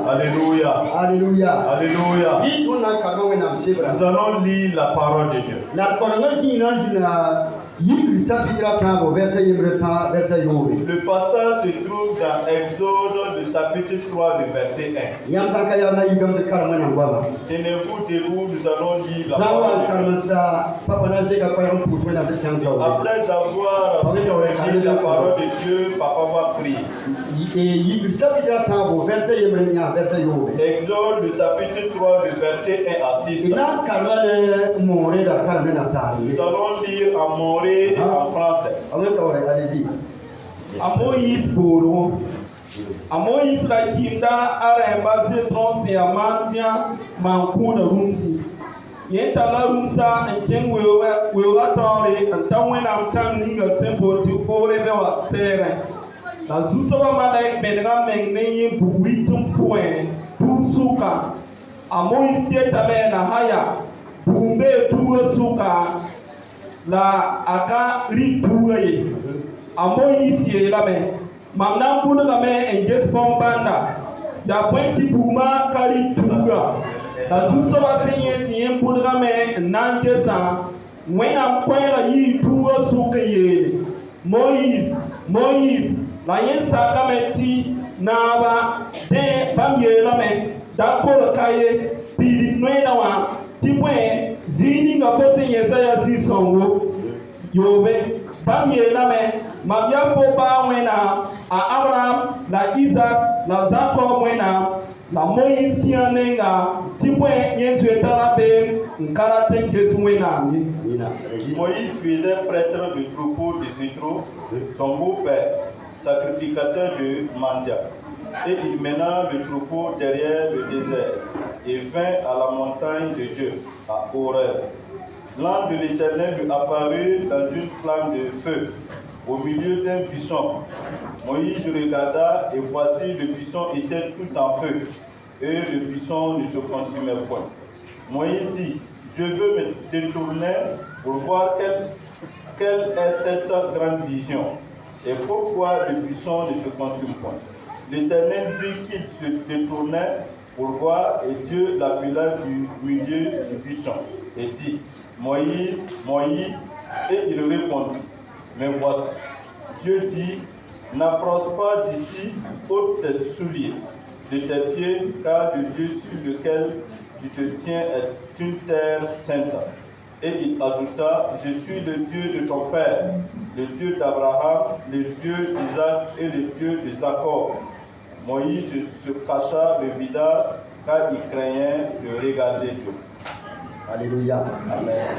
Alléluia. Alléluia. Alléluia. Nous allons lire la parole de Dieu. Le passage se trouve dans Exode, le chapitre 3, le verset 1. Tenez-vous debout, nous allons lire la parole de Dieu. Après avoir lu la parole de Dieu, papa va prier. Exode, le chapitre 3, le verset 1 à 6. Nous allons lire en moré et en français. Amoïs la kinda aremba zetron se amandia mankuna rumsi. Yenta la rumsa enken wewa tore antawena amtan ninga sembo ti ore bewa sere. La zusoba malek benga mengne buwitum point suka. Amoïs dietame na haya bumbe tuwa suka la aka rituye. Amoïs ye lame. Mamna kuna kame enges bombanda da pointi buma kari tuga da suso ba senye tiye kuna kame nangesa wena kwera yi tuga suka ye Moïse la yensa kame ti naba de bamye lame da kolo kaye pili nwena wa tipwe zini ngapote yesa ya zisongo yobe bamye lame mabia popa wena a Abraham la Isaac la Jacob wena la Moïse pianenga tipwe yesu etarabe nkara tengesu wena Moïse faisait prêtre du troupeau de Zitro, son beau-père, sacrificateur de Mandia. Et il mena le troupeau derrière le désert et vint à la montagne de Dieu, à Horeb. L'ange de l'Éternel lui apparut dans une flamme de feu au milieu d'un buisson. Moïse regarda et voici le buisson était tout en feu et le buisson ne se consumait point. Moïse dit, je veux me détourner pour voir quelle est cette grande vision et pourquoi le buisson ne se consume point. L'Éternel vit qu'il se détournait pour voir et Dieu l'appela du milieu du buisson et dit, Moïse, Moïse, et il répondit, mais voici. Dieu dit, n'approche pas d'ici, ôte tes souliers de tes pieds, car le Dieu sur lequel tu te tiens est une terre sainte. Et il ajouta, je suis le Dieu de ton père, le Dieu d'Abraham, le Dieu d'Isaac et le Dieu de Jacob. Moïse se cacha le visage, car il craignait de regarder Dieu. Alléluia. Amen.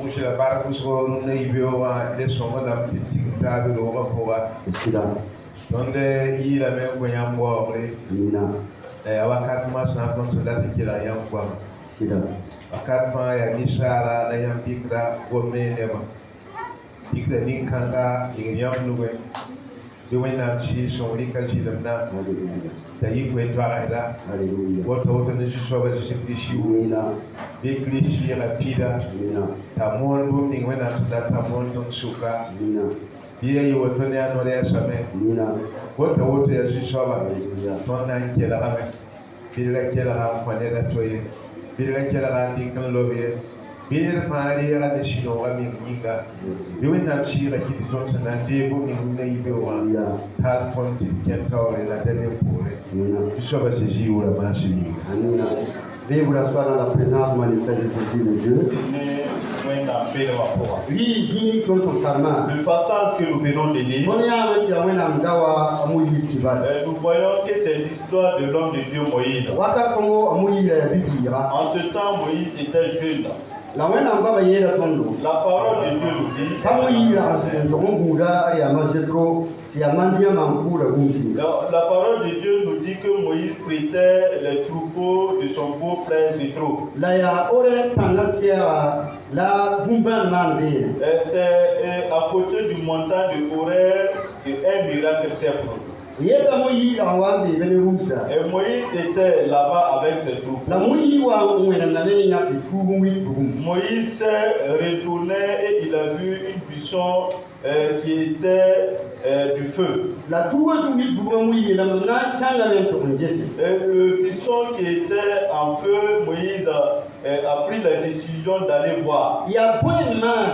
Mushi la bara kuso na ibiwa de songa da tinta bi do ba ko ba Sida. donde yi la me ko yam bo re Mina. wakat ma sa kon so da ti la yam ko Sida. wakat ma ya ni sara da yam bikra go me ne ba bikra ni kanga ni yam lu we de wena chi so ri ka ji na da yi ko entwa da Alléluia. woto ne shi so ba shi ti shi Mina. bikli shi la pida Mina. tamon bu ni wena ta tamon ton suka Mina. biye yi woto ne anore ya same Mina. woto ya shi so ba Alléluia. non nan ke la rame billa ke la ram ko ne da toye billa ke la ran din kan lobe billa faari ya ne shi no wa mi ninga bi wena shi la kiti ton na de bu mi ne yibe wa ta ton ti ken tawre la de pure Mina. so ba ji wura ma shi ni Amina. Veuillez vous rasseoir dans la présence manifeste de Jésus le Dieu. Lui, ici, comme son karma. Le passage que nous venons de lire, nous voyons que c'est l'histoire de l'homme de Dieu Moïse. En ce temps, Moïse était jeune. La parole de Dieu nous dit, la parole de Dieu nous dit que Moïse prêtait les troupeaux de son beau-frère Jethro. C'est à côté du montagne de Horeb qu'un miracle s'est produit. Et Moïse était là-bas avec ses troupes. Moïse s'est retourné et il a vu une buisson qui était du feu. La tour sur lui boumouille la mana tangament on jesse. Le buisson qui était en feu, Moïse a pris la décision d'aller voir. Il y a point de mal.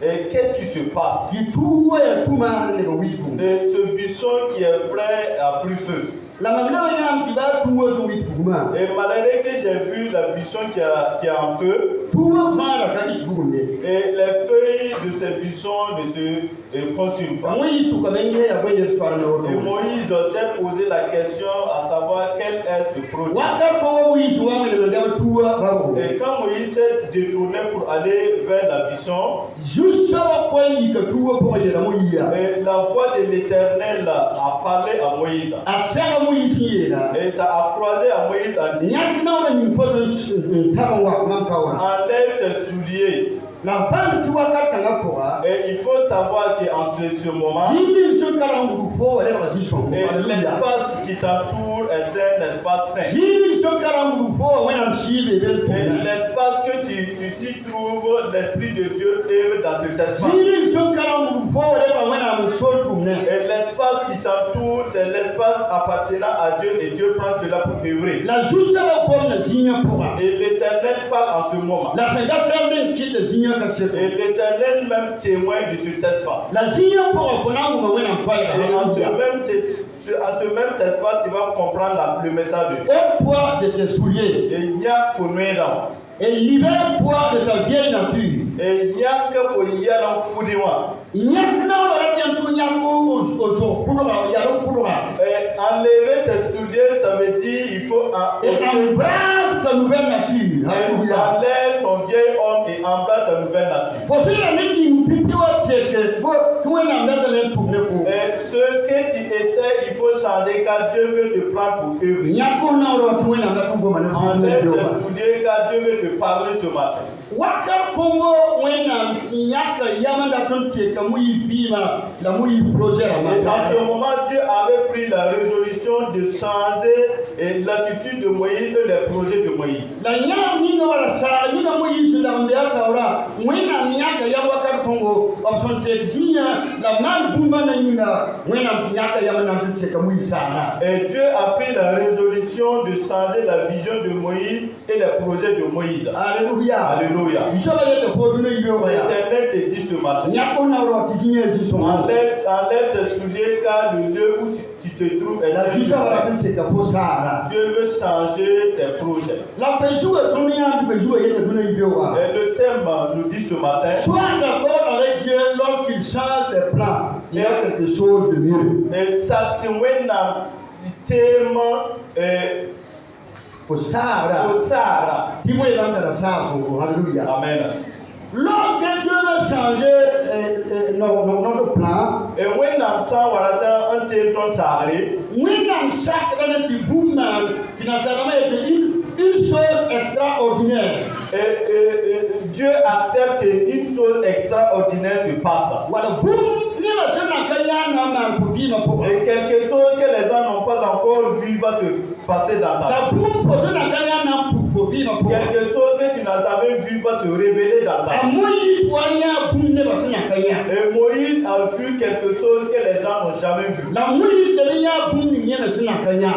Et qu'est-ce qui se passe? Si tout est tout mal les oui boum. Ce buisson qui est frais a pris feu. La mamna ya un petit bas tout sur lui boum. Et malgré que j'ai vu la buisson qui est en feu, tout va la carte boum. et les feuilles de ces buissons ne se consument pas. Oui, sous comme il y a bonne histoire no. Et Moïse s'est posé la question à savoir quel est ce produit. Waka ko oui sous moi le gars tout va. Et quand Moïse s'est détourné pour aller vers la buisson, juste ça quoi il que tout pour y la Moïse. et la voix de l'Éternel a parlé à Moïse. A ça Moïse qui est là. Et ça a croisé à Moïse en disant, Nyak na une fois tabawa mankawa. enlève tes souliers. La bande tu vois quand on pourra. Et il faut savoir qu'en ce moment, Jindi so karangu fo wala basison. l'espace qui t'entoure est un espace saint. Jindi so karangu fo wala shibe bel Et l'espace que tu s'y trouves, l'Esprit de Dieu est dans cet espace. Jindi so karangu fo wala sol tumne. Et l'espace qui t'entoure, c'est l'espace appartenant à Dieu et Dieu prend cela pour œuvrer. La juste la comme na signa pourra. Et l'Éternel parle en ce moment. La sanga serben qui te signa ka se. Et l'Éternel même témoin de cet espace. La signa pourra fona mo wala kwa Et en ce ya. même espace, tu vas comprendre le message de Dieu. Au poids de tes souliers. Et il y a Fonouédan. Et libère-toi de ta vieille nature. Et il y a que Fonia dans Koudéwa. Il y a que Et enlever tes souliers, ça veut dire il faut embrasse ta nouvelle nature. enlève ton vieil homme et embrasse ta nouvelle nature. Et ce que tu étais, il faut changer car Dieu veut te prendre pour œuvre. Enlève tes souliers car Dieu veut te parler ce matin. Wakar Congo, when I'm Siaka Yamanda Tonte, Kamui Bima, la Mouy projet à Et à ce moment, Dieu avait pris la résolution de changer l'attitude de Moïse et les projets de Moïse. La Yam Nina la Sa, Nina Moïse, la Mbeata, when I'm Yaka Yawakar Congo, of son Tezina, la Man Bumana Nina, when I'm Siaka Yamanda Tonte, Kamui Sara. Et Dieu a pris la résolution de changer la vision de Moïse et les projets de Moïse. Alléluia. Alléluia. L'Éternel te dit ce matin. Enlève tes souliers car le lieu où tu te trouves est Dieu veut changer tes projets. Et le thème nous dit ce matin. Sois d'accord avec Dieu lorsqu'il change tes plans. Il y a quelque chose de mieux. Et ça te met dans thème Sahara. Amen. Lorsque Dieu veut changer notre plan, et when I'm saying un thème ton saré, when I'm chaque petit boum, tu n'as jamais été une chose extraordinaire. Et Dieu accepte qu'une chose extraordinaire se passe. Voilà, boum, et quelque chose que les gens n'ont pas encore vu va se passer dans ta vie. Quelque chose que tu n'as jamais vu va se révéler dans ta vie. Et Moïse a vu quelque chose que les gens n'ont jamais vu.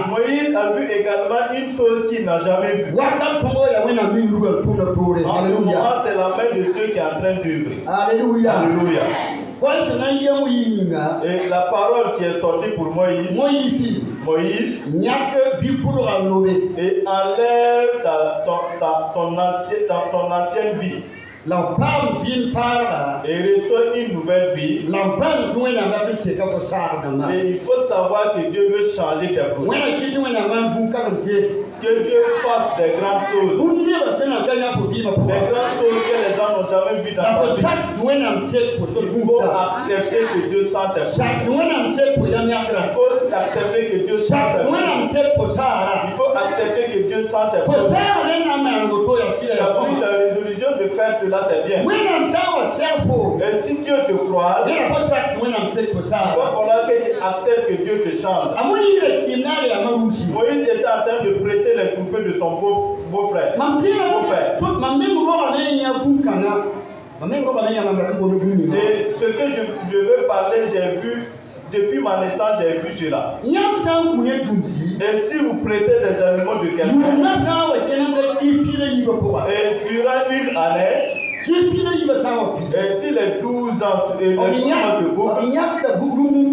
Moïse a vu également une chose qu'il n'a jamais vue. En ce moment, c'est la main de Dieu qui est en train d'œuvrer. Alléluia. Alléluia. Et la parole qui est sortie pour Moïse, et enlève ton ancienne vie. Et reçoit une nouvelle vie. Et il faut savoir que Dieu veut changer tes projets. Que Dieu fasse des grandes choses. Des grandes choses que les gens n'ont jamais vues dans ta vie. Il faut accepter que Dieu sente tes projets. Il faut accepter que Dieu sente tes projets. Il faut accepter que Dieu sente tes projets. Tu as pris la résolution de faire cela, c'est bien. Et si Dieu te croit, il va falloir que tu acceptes que Dieu te change. Moïse était en train de prêter les troupeaux de son beau-frère. Et ce que je veux parler, j'ai vu depuis ma naissance, j'ai vu cela. Et si vous prêtez des animaux de quelqu'un, et durant une année, et si les 12 ans se bouclent,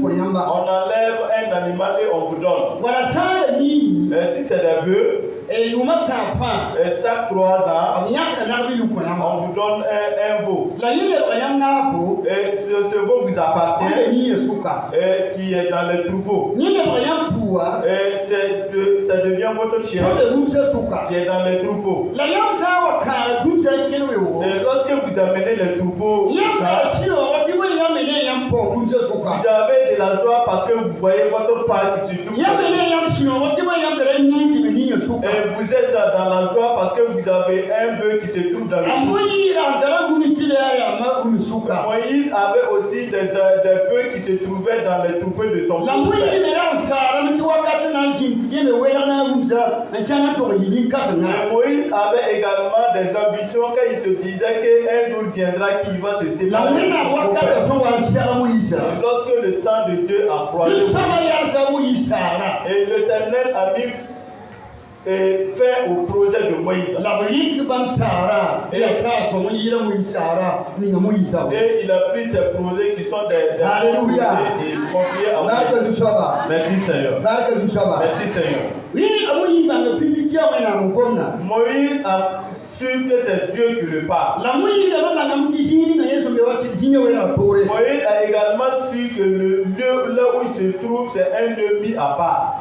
on enlève un animal et on vous donne. Et si c'est des bœufs, et chaque 3 ans, on vous donne un veau. Et ce veau vous appartient, et qui est dans le troupeau. Et ça devient votre chien qui est dans le troupeau. Et lorsque vous amenez le troupeau, vous avez de la joie parce que vous voyez votre part qui se trouve. Et vous êtes dans la joie parce que vous avez un bœuf qui se trouve dans le troupeau. Moïse avait aussi des bœufs qui se trouvaient dans le troupeau de son père. Moïse avait également des ambitions quand il se disait qu'un jour viendra qu'il va se séparer. Lorsque le temps de Dieu a croisé, et l'Éternel a mis fait au projet de Moïse. Et il a pris ces projets qui sont des Alléluia. et confiés à Moïse. Merci Seigneur. Merci Seigneur. Moïse a su que c'est Dieu qui le parle. Moïse a également su que le lieu là où il se trouve, c'est un lieu mis à part.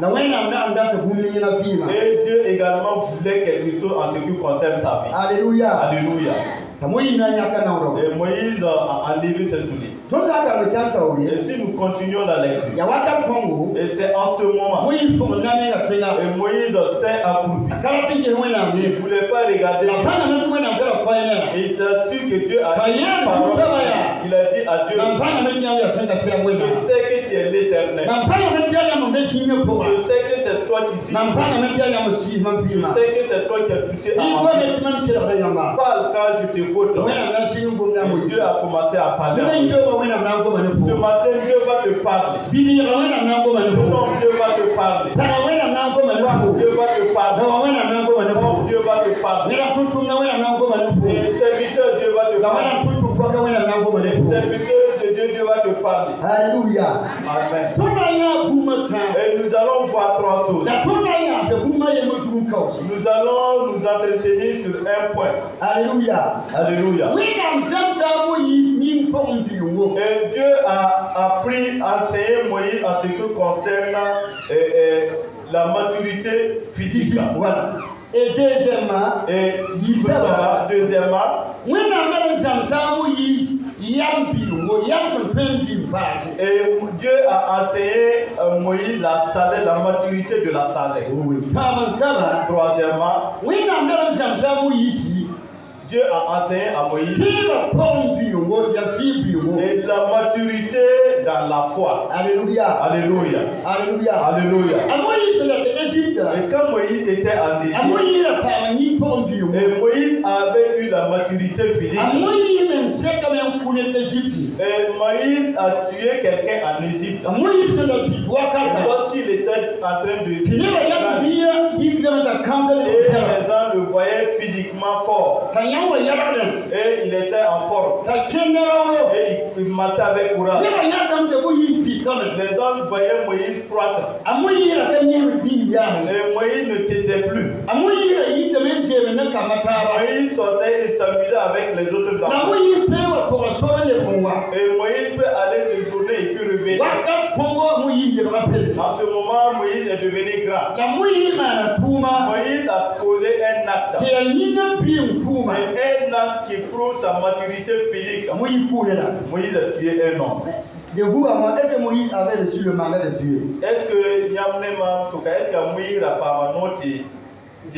Et Dieu également voulait quelque chose en ce qui concerne sa vie. Alléluia. Alléluia. Et Moïse a enlevé ses souliers. Et si nous continuons la lecture, et c'est en ce moment, et Moïse s'est accroupi. Il ne voulait pas regarder. Et il a su que Dieu a dit parole. Il a dit à Dieu, je sais que tu es l'Éternel. Je sais que c'est toi qui sais. Je sais que c'est toi qui as touché à ma vie. Parle quand je te côte. Dieu a commencé à parler. Ce matin, Dieu va te parler. Ce nom, Dieu va te parler. Dieu va te parler. Dieu va te parler. Et serviteur, Dieu va te parler. Serviteur de Dieu, Dieu va te parler. Alléluia. Amen. Et nous allons voir 3 choses. Nous allons nous entretenir sur un point. Alléluia. Alléluia. Et Dieu a appris, enseigné Moïse en ce qui concerne la maturité physique. Voilà. Et deuxièmement, et Dieu a enseigné Moïse la sagesse, la maturité de la sagesse. Troisièmement, Dieu a enseigné à Moïse et la maturité dans la foi. Alléluia. Alléluia. Alléluia. Alléluia. Et quand Moïse était en Égypte, et Moïse avait eu la maturité physique. Et Moïse a tué quelqu'un en Égypte. Lorsqu'il était en train de tuer, et les gens le voyaient physiquement fort. Et il était en forme. Et il marchait avec courage. Les gens voyaient Moïse croître. Et Moïse ne t'était plus. Moïse sortait et s'amusait avec les autres enfants. Et Moïse peut aller séjourner et puis revenir. En ce moment, Moïse est devenu grand. Moïse a posé un acte. Un acte qui prouve sa maturité physique. Moïse a tué un homme. De vous à moi, est-ce que Moïse avait reçu le mandat de Dieu? Est-ce que Moïse a pas noté et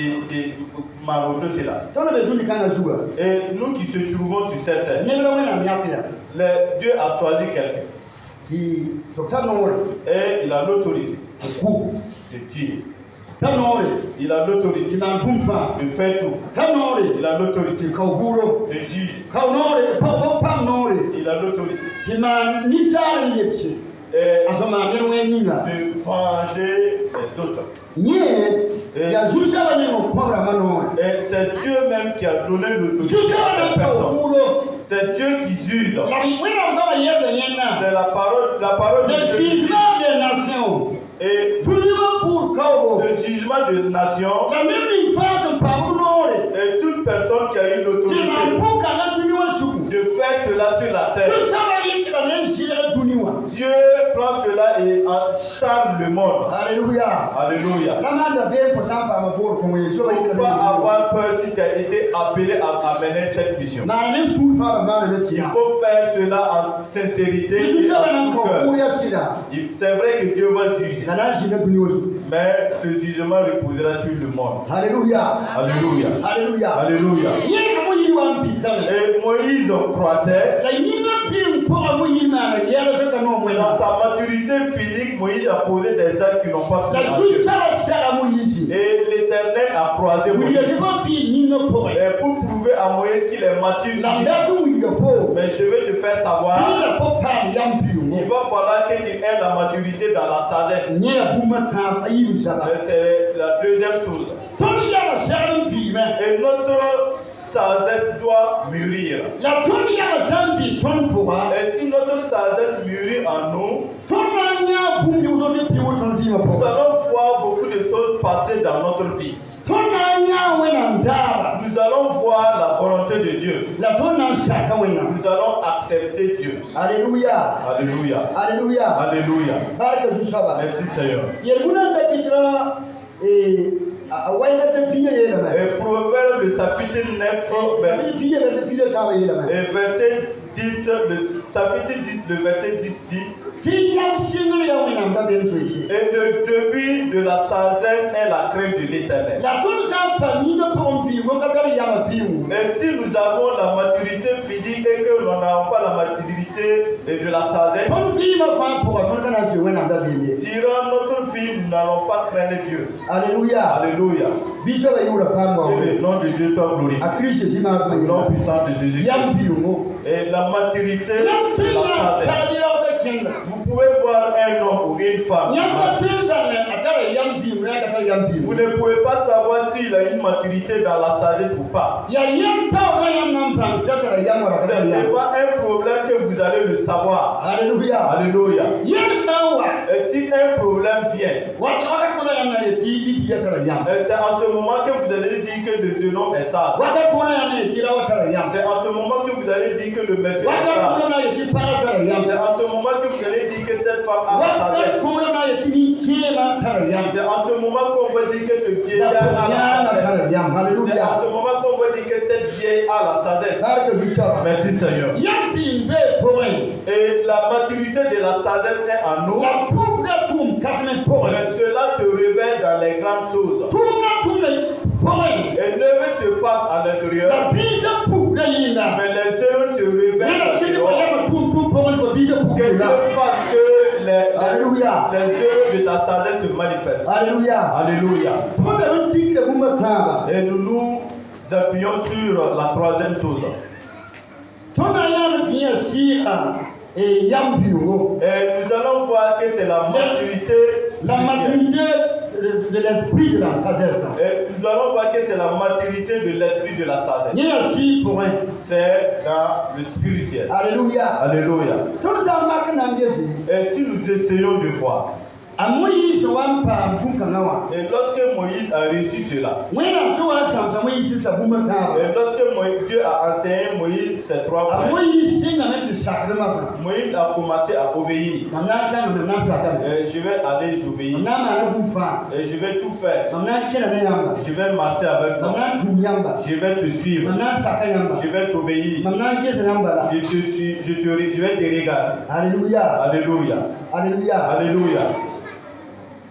nous qui se trouvons sur cette terre, Dieu a choisi quelqu'un. Et il a l'autorité de tuer. Il a l'autorité de faire tout. Il a l'autorité de juger. Il a l'autorité de venger les autres. Et c'est Dieu même qui a donné l'autorité à cette personne. C'est Dieu qui juge. C'est la parole de Dieu. Et le jugement de nation. Et toute personne qui a eu l'autorité de faire cela sur la terre. Dieu prend cela et charme le monde. Alléluia. Alléluia. Il ne faut pas avoir peur si tu as été appelé à mener cette mission. Il faut faire cela en sincérité et en tout cœur. C'est vrai que Dieu va juger. Mais ce jugement reposera sur le monde. Alléluia. Alléluia. Alléluia. Alléluia. Et Moïse croyait. Dans sa maturité physique, Moïse a posé des actes qui n'ont pas fait Dieu. Et l'Éternel a croisé Moïse. Et pour prouver à Moïse qu'il est mature physiquement, mais je vais te faire savoir, il va falloir que tu aies la maturité dans la sagesse. C'est la deuxième chose. Et notre sagesse doit mûrir. Et si notre sagesse mûrit en nous, nous allons voir beaucoup de choses passer dans notre vie. Nous allons voir la volonté de Dieu. Nous allons accepter Dieu. Alléluia. Alléluia. Alléluia. Alléluia. Merci Seigneur. Et Proverbe le chapitre 9 et verset 10, le chapitre 10, le verset 10 dit: et le début de la sagesse est la crainte de l'Éternel. Et si nous avons la maturité physique et que nous n'avons pas la maturité de la sagesse, durant notre vie, nous n'allons pas craindre Dieu. Alléluia. Alléluia. Et le nom de Dieu soit glorifié. Le nom puissant de Jésus. Et la maturité de la sagesse. Vous pouvez voir un homme ou une femme. Vous ne pouvez pas savoir s'il a une maturité dans la sagesse ou pas. Ce n'est pas un problème que vous allez le savoir. Alléluia. Alléluia. Et si un problème vient, c'est en ce moment que vous allez dire que le jeune homme est sage. C'est en ce moment que vous allez dire que le monsieur est sage. C'est en ce moment que vous allez dire que cette femme a la sagesse. C'est en ce moment qu'on va dire que ce vieillard a la sagesse. C'est en ce moment qu'on va dire que cette vieille a la sagesse. Merci Seigneur. Et la maturité de la sagesse est en nous. Mais cela se révèle dans les grandes choses. Et l'œuvre se passe à l'intérieur. Mais les œuvres se révèlent à l'intérieur. Que Dieu fasse que les œuvres de ta sagesse se manifestent. Alléluia. Alléluia. Et nous nous appuyons sur la troisième chose. Et nous allons voir que c'est la maturité de l'esprit de la sagesse. Et nous allons voir que c'est la maturité de l'esprit de la sagesse. C'est dans le spirituel. Alléluia. Alléluia. Et si nous essayons de voir, et lorsque Moïse a reçu cela, et lorsque Dieu a enseigné Moïse ces trois points, Moïse a commencé à obéir. Je vais aller, j'obéis. Et je vais tout faire. Je vais marcher avec toi. Je vais te suivre. Je vais t'obéir. Je vais te regarder. Alléluia. Alléluia. Alléluia. Alléluia.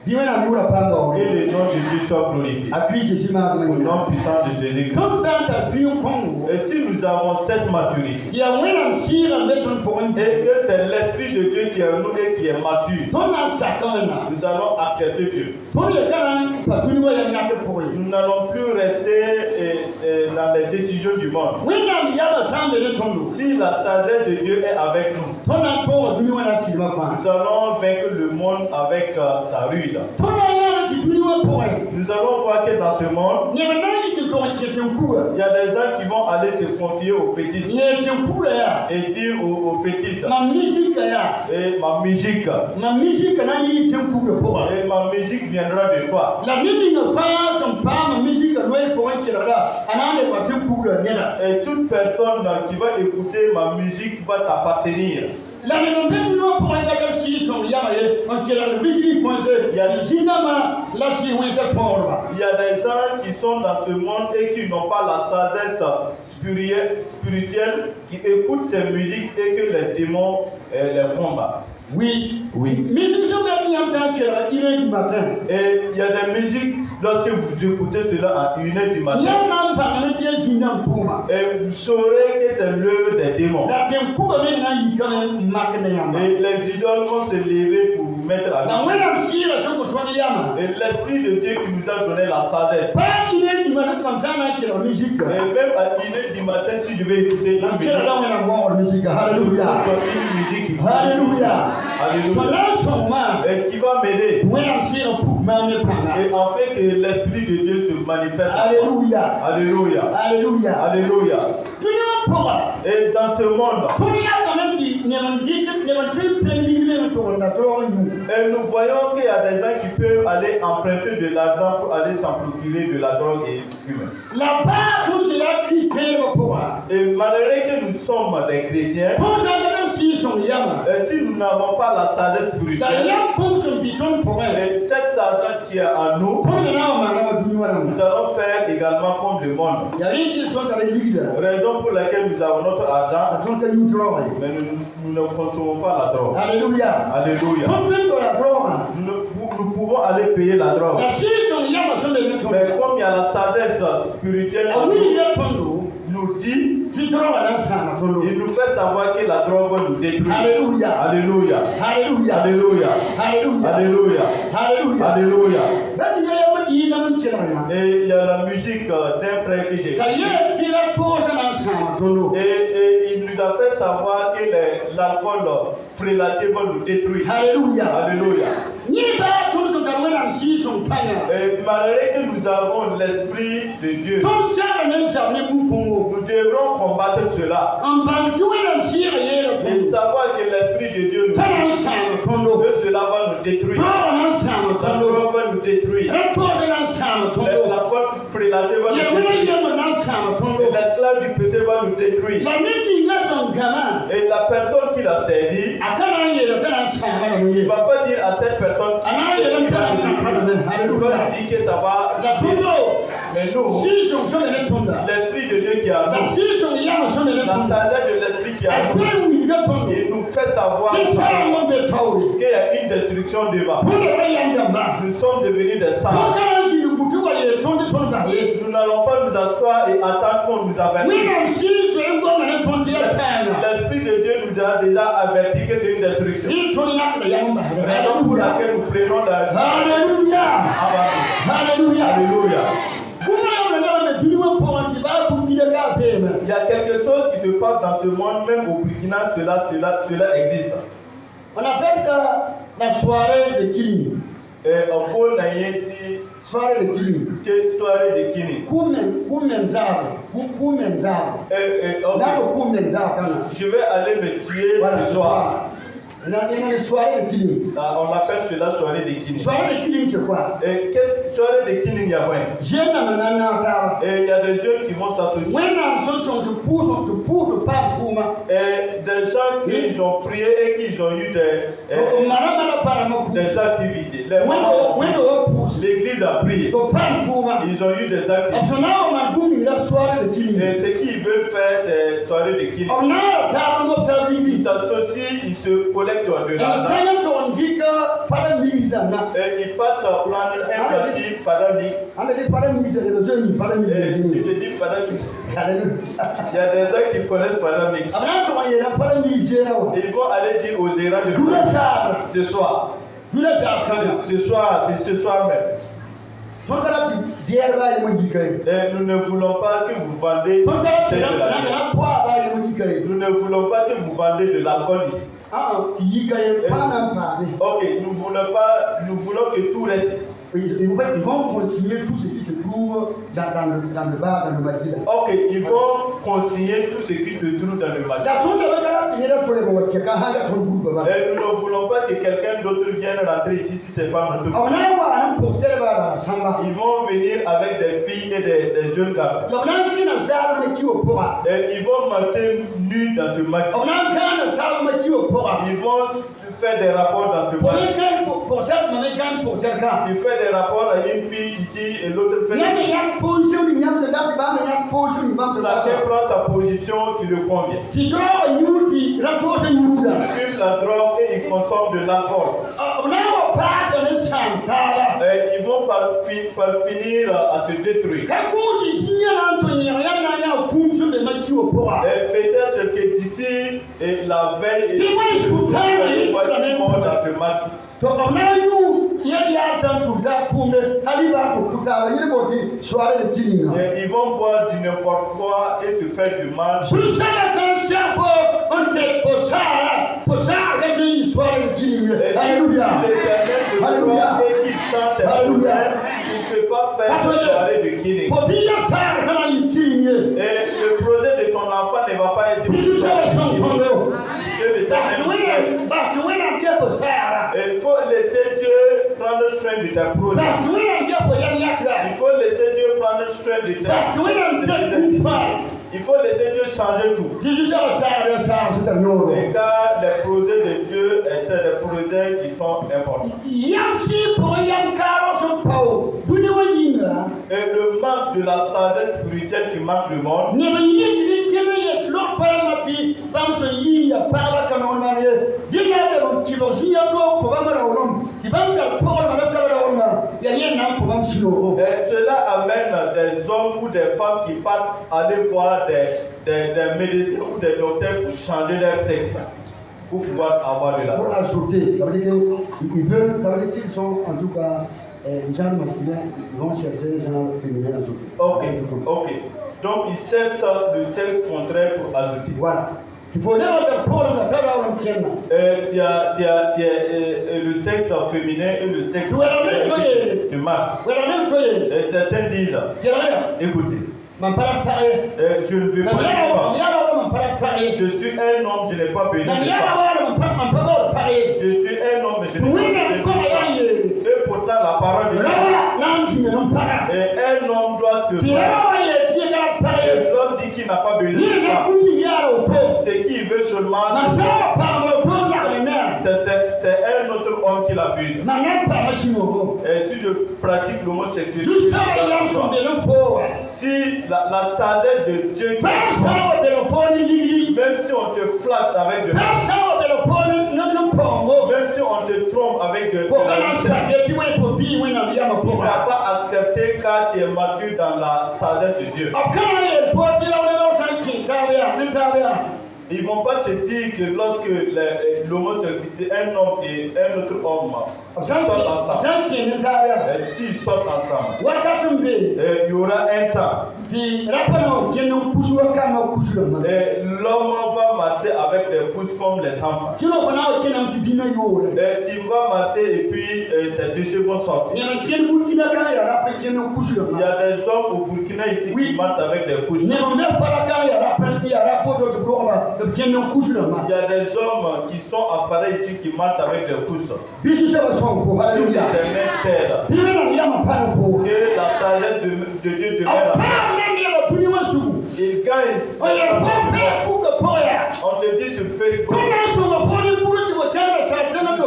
bi wẽnnaam yʋʋra paam baoore et le nom de Dieu soit glorifié. a Christ Jésus maasmã Au yĩnga nom puissant de Jésus-Christ. tõnd sã n tar vɩɩm kõngo Et si nous avons cette maturité, tɩ yaa wẽnnaam sɩɩgame tõnd pʋgẽ et que c'est l'Esprit de Dieu qui est en nous et qui est mature, tõnd na n saka wẽnnaam nous allons accepter Dieu. tõnd yeka na n pa dũni wa yam yãkd pʋgẽ Nous n'allons plus rester dans les décisions du monde. wẽnnaam yaba sã n be ne tõndo Si la sagesse de Dieu est avec nous, tõnd na n tooga dũni wã na sɩlmã fãa nous allons vaincre le monde avec sa rude. tõnd na n yãame tɩ dũni wã pʋgẽ Nous allons voir que dans ce monde, neb na n yɩ tɩ tog n kẽ tẽn-kuga il y a des gens qui vont aller se confier aux fétiches yee tẽn-kuga yaa et dire aux fétiches, mam misika yaa et ma musique, mam misika na n yɩ tẽn-kuga pʋga et ma musique viendra de toi. la ned ninga fãa sẽn paama misika noɛ pʋgẽ kelgda a na n le wa tẽn-kugra neda Et toute personne qui va écouter ma musique va t'appartenir. la neb n be dũni wã pʋgẽ ka tar sɩɩ-sõng yama ye n kelgd bisg põnse zĩndãmã la sɩɩ wẽnsa tõodba Il y a des gens qui sont dans ce monde et qui n'ont pas la sagesse spirituelle, qui écoutent ces musiques et que les démons les combattent. oui Oui. musique sẽn bet yãmb sã n kelga 1h du matin Et il y a des musiques, lorsque vous écoutez cela à 1h du matin, yãmb na n bãngame tɩ yaa zĩndãm tʋʋma et vous saurez que c'est l'œuvre des démons. la tẽn-kuga me na n yikame n mak ne yãmba Et les idoles vont se lever pour vous mettre à la l'œuvre. wẽnnaam sɩɩra sẽn kõ tõnd yama Et l'Esprit de Dieu qui nous a donné la sagesse. pa 1h du matin tɩ mam sã n na n kelg musika Et même à 1h du matin, si je vais écouter une mam musique, kelgda wẽnnaam waoogd musika halleluya une musique qui halleluya Alléluia. fo na n sõngma et qui va m'aider. wẽnnaam sɩɩra puk maam ne pãnga Et en fait que l'Esprit de Dieu se manifeste. halleluya Alléluia. halleluya Alléluia. dũni wã pʋga Et dans ce monde, tõnd yãkame tɩ neb n tõe n pẽng ligme n tʋg n da toog n yũ et nous voyons qu'il y a des gens qui peuvent aller emprunter de l'argent pour aller s'en procurer de la drogue et fumer. la paa tõnd sẽn yaa kirist tẽedbã pʋga Et malgré que nous sommes des chrétiens, tõnd sã n ka tar sɩɩ-sõng yama et si nous n'avons pas la sagesse la spirituelle, yam pʋng sẽn bɩ tõnd pʋgẽ et cette sagesse qui est en nous, tõnd me na n wa maanama dũni wã rãmba nous allons faire également comme le monde. yaa rẽ tɩ tõnd tara ligda Raison pour laquelle nous avons notre la argent, tõnd ka yũ droogã ye mais nous ne consommons pas la drogue. halleluya Alléluia. tõnd tõe n tora droogã Nous pouvons aller payer la drogue. la sɩɩ-sõng yamã sẽn be ne tõnd Mais comme il y a la sagesse spirituelle a en nous, wilga tõndo nous dit, tɩ droogã na n sãama tõndo il nous fait savoir que la drogue va nous détruire. halleluya Alléluia. halleluya Alléluia. halleluya Alléluia. halleluya Alléluia. bãmb ya yam yɩɩlame n kelg yã Et il y a la musique d'un frère que j'ai t'a yeel tɩ la toosã na n sãama tõndo et il nous a fait savoir que l'alcool frélaté va nous détruire. halleluya Alléluia. yẽ baa tõnd sẽn tar wẽnnaam sɩɩ-sõng pãnga Et malgré que nous avons l'Esprit de Dieu, tõnd sãara ne n sab ne bũ-põngo nous devrons combattre cela n bãng tɩ wẽnnaam sɩɩga yeela et tõndo savoir que l'Esprit de Dieu nous t'a na n sãama tõndo que cela va nous détruire. droogã na n sãama La tõndo drogue va nous détruire. ra toosã na n sãama tõndo L'alcool frélaté va ya nous wẽna détruire. yɛmbã na n sãama tõndo Et l'esclave du péché va nous détruire. la ned ninga sẽn gãma Et la personne qui l'a servi, a ka na n yeela t'a na n sãama rame il ye ne va pas dire à cette personne a na n yeela t'a na n gãma rame il va halleluya lui dire que ça va. la tõndo Mais nous, sɩɩ-sõng sẽn be ne tõnda l'Esprit de Dieu qui est en la nous, sɩɩ-sõng yamã sẽn be ne la tõnda sagesse de l'Esprit qui est a en tõe nous, n wilga tõndo il nous fait savoir tɩ saam n be taoore qu'il y a une destruction devant. bõnda ba yam dãmba Nous sommes devenus des tõnd sages. ka na n zĩnd butu wa yeel tõnd tɩ tõnd bas ye Nous n'allons pas nous asseoir et attendre qu'on nous avertisse. wẽnnaam sɩɩ zoe n gomda ne tõnd tɩ yaa sãanga L'Esprit de Dieu nous a déjà averti que c'est une destruction. rẽ tõnd yãkda yam n basda Raison pour halleluya laquelle nous prenons la halleluya halleluya Alléluia. bũmba yãmb la yãmba me dũni wã pʋgẽ tɩ baa bũmb-gida kaa peeme Il y a quelque chose qui se passe dans ce monde, même au Burkina, cela existe. on appelle ça la soirée de killing On peut naïti soirée de killing que soirée de Kini. kummen zaabo kummen zaabo na ko kummen zaabo kana Je vais aller me tuer voilà ce soir. Il y a une soirée de killing. On appelle cela soirée de Kini. Soirée de killing, c'est quoi? Et qu'est-ce soirée de Kini il y a quoi? Jeune na Et il y a des jeunes qui vont s'associer. When I'm so to pour pas kuma. Et des gens qui ont prié et qui ont eu des activités. L'église a prié. Ils ont eu des activités. Et ce qu'ils veulent faire, c'est soirée de Kini. Ils s'associent, ils se collectent de l'argent. misa na. Et ils partent prendre un parti Fada Mix. Anda di fara misa le jeune fara Et si misa. je dis Fada Mix, Alléluia. il y a des gens qui connaissent Fada Mix. Abana to ya fara misa na wa. Ils vont aller dire aux gérants de Dula sa. ce soir. Dula sa kana. Ce soir même. Fongarati bière ba yemo dikai. Et nous ne voulons pas que vous vendez Fongarati de la bière. na toi ba yemo dikai. Nous ne voulons pas que vous vendez de l'alcool ici. Ah, ti dikai fana pa. Ok, nous voulons que tout reste ici. Ils vont consigner tout ce qui se trouve dans le bar, dans le maquis. Ok, ils vont consigner tout ce qui se trouve dans le magasin. La tour de Bagarati n'est pas pour les voitures, car il y a ton groupe. Et nous ne voulons pas que quelqu'un d'autre vienne rentrer ici si ce n'est pas notre On a un pour célébrer Samba. Ils vont venir avec des filles et des jeunes garçons. On a un qui n'a pas de qui au pora. Et ils vont marcher nus dans ce magasin. On a un qui n'a pas de qui au pora. Ils vont faire des rapports dans ce Pour les magasin. gars, pour cette manière, pour cette cas. Tu fais des rapports à une fille ici et l'autre fait. Il y a une position, il y a une position, il y a Chacun prend sa position qui lui convient. tu dois une rapproche une Ils fument la drogue et ils consomment de l'alcool. on a pas un chantal. Et ils vont par finir à se détruire. Quand vous ici, Anthony, rien n'a aucun sur les matchs au pora. Et peut-être que d'ici et la veille, Tu vois, ils sont très ils vont dans ce match. So on a eu hier tout da tourne aliba ko kuta ba yebo di soirée de killing. Et ils vont boire du n'importe quoi et se faire du mal. Tout ça c'est chef on te for ça que tu soirée de killing. Alléluia. Alléluia. Et qu'ils chantent. Alléluia. Tu ne peux pas faire une soirée de killing. Faut bien ça quand il killing. Et le projet de ton enfant ne va pas être Tout ça c'est ton dos. Il faut laisser Dieu prendre soin de ta projet. Il faut laisser Dieu prendre soin de ta projet. Il faut laisser Dieu changer tout. Et car les projets de Dieu étaient des projets qui sont importants. Et le manque de la sagesse spirituelle qui marque le monde. Et cela amène des hommes ou des femmes qui partent aller voir des médecins ou des docteurs pour changer leur sexe, pour pouvoir avoir de Pour l'argent. ajouter, ça veut dire qu'ils veulent, ça veut dire s'ils sont en tout cas genre masculin, ils vont chercher genre féminin ajouté. Ok. Donc ils cherchent le sexe contraire pour ajouter. Voilà. Il faut dire que pour le travail on tient. Tu as le sexe féminin et le sexe de marche. Et certains disent, écoutez, je ne veux pas de femme. Je suis un homme, je n'ai pas besoin de femme. Je suis un homme, je n'ai pas besoin de femme. Et pourtant la parole de Dieu. Et un homme doit se battre. Et l'homme dit qu'il n'a pas besoin de femme. Ce qu'il veut seulement, c'est un autre homme qui l'abuse. Et si je pratique l'homosexualité, si la sagesse de Dieu qui même si on te flatte avec de même si on te trompe avec de tu ne vas pas accepter car tu es mature dans la sagesse de Dieu. Ils ne vont pas te dire que lorsque l'homosexualité, un homme et un autre homme sortent ensemble, s'ils sortent ensemble, il y aura un temps. Et l'homme va marcher avec des pouces comme les enfants. Et tu vas marcher et puis tes déchets vont sortir. Il y a des hommes au Burkina ici qui marchent avec des pouces. Il y a des hommes qui sont à Fada ici qui marchent avec des pouces. Alléluia. Que la sagesse de Dieu demeure à il gagne. On te dit sur Facebook, nous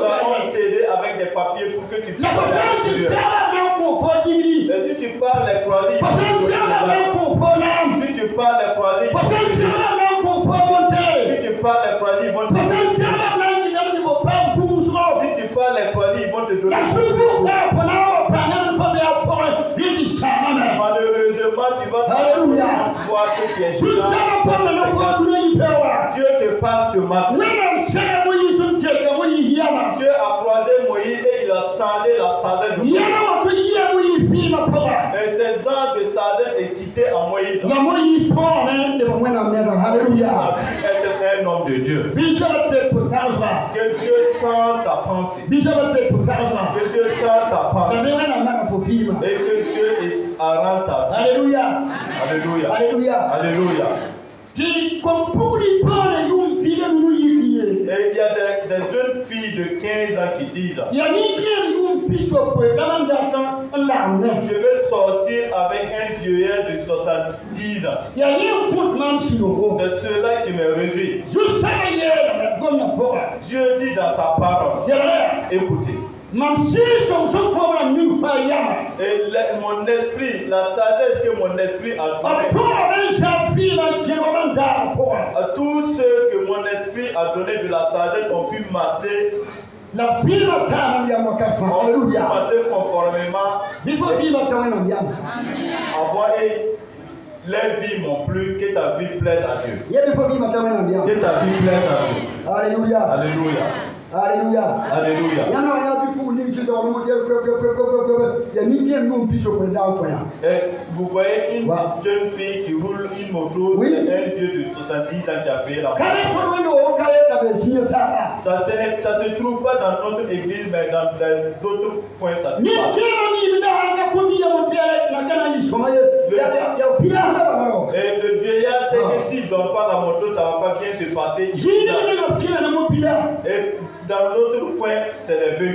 allons t'aider avec des papiers pour que tu puisses aller à et si tu parles les croisés, si tu parles les croisés, si tu parles les croisés, ils vont te si tu parles les croisés, ils vont te donner. Malheureusement, tu vas voir que tu es Dieu te parle ce matin. Dieu a croisé Moïse et il a changé la sagesse de Moïse. Et ces ans de sagesse est quitté en Moïse. Alléluia. Être un homme de Dieu. Que Dieu sente ta pensée. Que Dieu sente ta pensée. Et que Dieu arrange ta vie. Alléluia. Alléluia. Alléluia. Alléluia. Et il y a des jeunes filles de 15 ans qui disent je vais sortir avec un vieillard de 70 ans. C'est cela qui me réjouit. Dieu dit dans sa parole, écoutez. Et mon esprit, la sagesse que mon esprit a donné, à tous ceux que mon esprit a donné de la sagesse ont pu marcher. Passer conformément avoir leur vie non plus, que ta vie plaise à Dieu. Que ta vie plaise à Dieu. Alléluia. Alléluia. Alléluia. Alléluia. Et vous voyez une jeune fille qui roule une moto, oui. Et un vieux de 70 ans qui a payé la moto. Ça se trouve pas dans notre église, mais dans d'autres points, ça se passe. Et le vieillard sait que s'il ne donne pas la moto, ça ne va pas bien se passer. Et dans l'autre coin, c'est les vœux.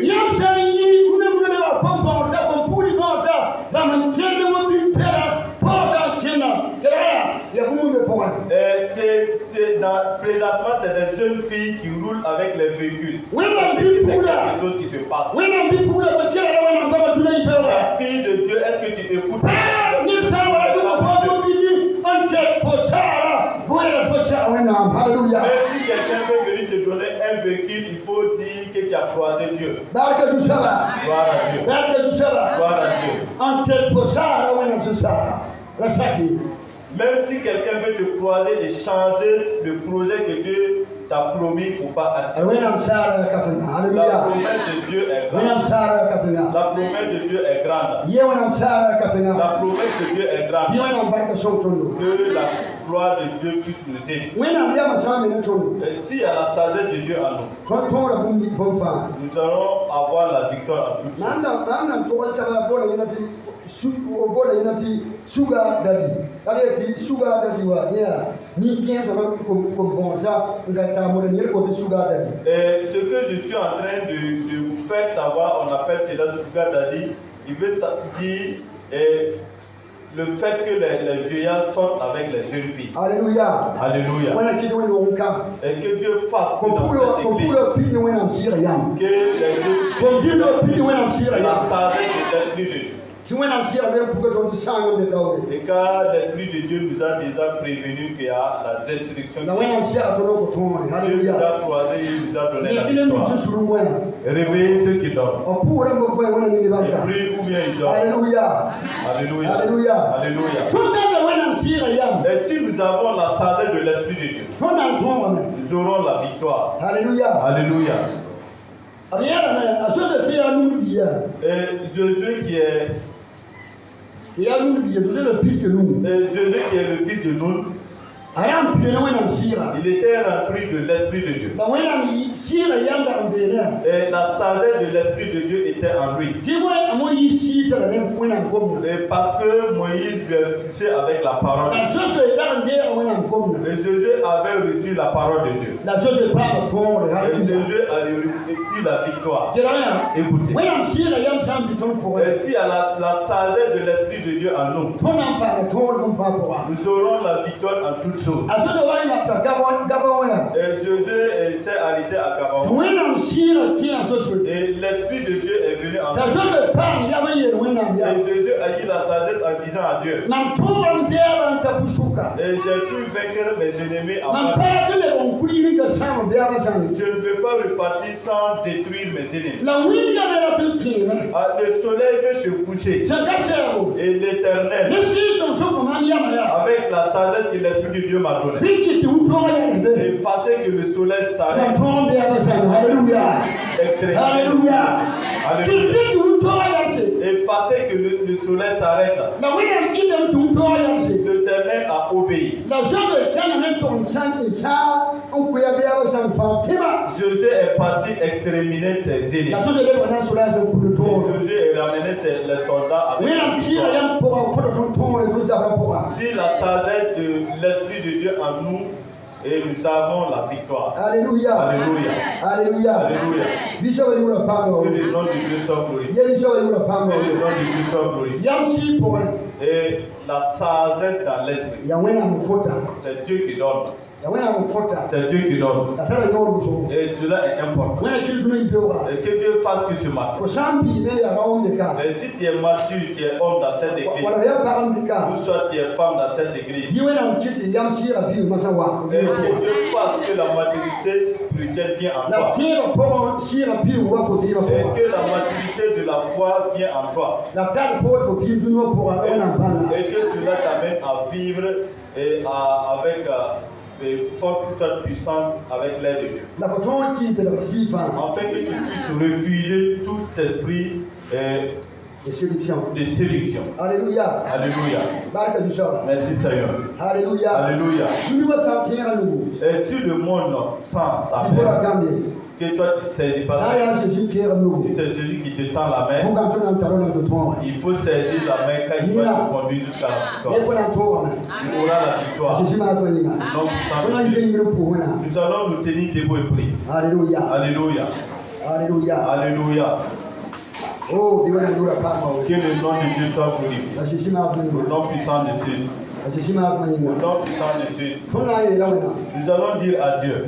Présentement, c'est des jeunes filles qui roulent avec les véhicules. C'est quelque chose qui se passe. La fille de Dieu, est-ce que tu écoutes? Même si quelqu'un veut venir te donner un véhicule, il faut dire que tu as croisé Dieu. Gloire à Dieu. Gloire à Dieu. Même si quelqu'un veut te croiser et changer le projet que Dieu t'a promis, il ne faut pas accepter. La promesse de Dieu est grande. La promesse de Dieu est grande. La promesse de Dieu est grande. Que la gloire de Dieu puisse nous aider. Et si il y a la sagesse de Dieu en nous, nous allons avoir la victoire en toutes Et ce que je suis en train de vous faire savoir, on appelle cela sugar daddy, il veut dire le fait que les vieillards sortent avec les jeunes filles. Alléluia. Alléluia. Et que Dieu fasse que dans cette église, que les jeunes filles la sagesse de l'Esprit de Dieu. Et car l'Esprit de Dieu nous a déjà prévenu qu'il y a la destruction. Dieu nous a croisés, il nous a donné la victoire. Réveillez ceux qui dorment. Et prie ou bien ils dorment. Alléluia. Alléluia. Alléluia. Alléluia. Et si nous avons la sagesse de l'Esprit de Dieu, nous aurons la victoire. Alléluia. Alléluia. Et Jésus qui est Jésus qui est le fils de Nun, il était rempli de l'Esprit de Dieu. Et la sagesse de l'Esprit de Dieu était en lui. Et parce que Moïse lui a touché avec la parole. Et Jésus avait reçu la parole de Dieu. Et Jésus a reçu la victoire. Écoutez. Et si à la sagesse de l'Esprit de Dieu en nous, nous aurons la victoire en toutes toutes choses. A so wa ina sa gabon ya. Et Josué s'est arrêté à Gabaon. Wena mshira ki a so so. Et l'Esprit de Dieu est venu en Da lui. so so pa ya ba ye wena ya. Et Josué a eu la sagesse en disant à Dieu, Na mtoba mbea ntakushuka. et j'ai pu vaincre mes ennemis en Na face. mpaka le onkuri ni ka sama mbea ba sana. Je ne veux pas repartir sans détruire mes ennemis. La winga mera Christina. Ah, le soleil veut se coucher. Se kasero. Et l'Éternel, Ne si son so ko man ya ma ya. avec la sagesse que l'Esprit de Dieu m'a donnée, Biki ti utoba ya be. effacer que le soleil Na s'arrête. mtoba mbea ba sana. Hallelujah. Extrémement. Hallelujah. Alléluia. Biki ti utoba ya se. Effacer que le soleil s'arrête. Na wena mkija ti utoba ya se. L'Éternel a obéi. La chose tana men to san isa on kuya bea ba sana fatima. Josué est parti exterminer ses ennemis. La chose le wana sura sa ku Et to. Josué a ramené les soldats avec Wena la mshira victoire. ya mpoa ko to to le za ba poa. Si la sagesse de l'Esprit de Dieu en nous, et nous avons la victoire. Alléluia. Alléluia. Alléluia. Alléluia. Bisho wa yura pango. Que le nom de Dieu soit glorifié. Ye bisho wa yura pango. Que le nom de Dieu soit glorifié. Yam si po. Et la sagesse dans l'esprit, Ya wena mkota. c'est Dieu qui donne. Ya wena mkota. C'est Dieu qui donne. La tara yoro buso. Et cela est important. Wena kitu no ibewa. Et que Dieu fasse que ce matin. Ko sambi ne ya rawo ndeka. Et si tu es mature, tu es homme dans cette église, Wala ya param ndeka. ou soit tu es femme dans cette église, Ye wena mkiti yam si ra bi masawa. et que Dieu fasse que la maturité spirituelle vienne en La toi. tira po si ra bi wa ko bi Et po. que la maturité de la foi vienne en toi. La tara po ko bi du no po wena bana. Et que cela t'amène à vivre et avec de forte puissance avec l'aide de Dieu. La foton ki pe la sifa. Afin que tu puisses refuser tout esprit De séduction. de séduction. Alléluia. Alléluia. Barka du sora. Merci Seigneur. Alléluia. Alléluia. Nous va sortir à nous. Et si le monde tend sa Il faut la main, cambier. que toi tu ne saisis pas Ça ça. y a Jésus qui est à nous. Si c'est Jésus qui te tend la Pour main, quand on entend dans toi. il faut saisir la main quand il va te conduire jusqu'à la Il faut victoire. l'entendre. Tu auras la victoire. Jésus m'a donné. Non, On a une ligne pour moi. nous allons nous tenir debout et prier. Alléluia. Alléluia. Alléluia. Alléluia. Oh, Dieu n'a pas pas. Que le nom de Dieu soit glorifié. Jésus m'a donné. Au nom puissant de Jésus. Jésus m'a donné. Au nom puissant de Jésus. On a eu là. Nous allons dire à Dieu.